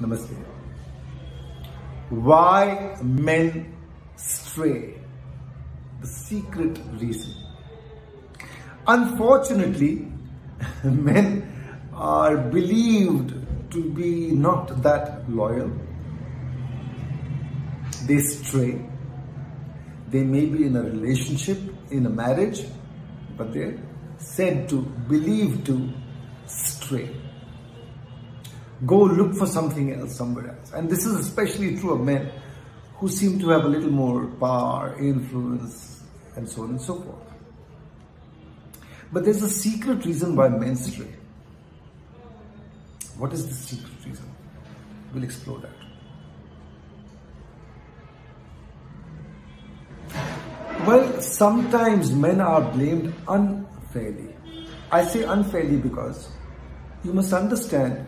Namaste. Why men stray? The secret reason. Unfortunately, men are believed to be not that loyal. They stray. They may be in a relationship, in a marriage, but they're said to, believed to stray. Go look for something else somewhere else. And this is especially true of men who seem to have a little more power, influence, and so on and so forth. But there's a secret reason why men stray. What is the secret reason? We'll explore that. Well, sometimes men are blamed unfairly. I say unfairly because you must understand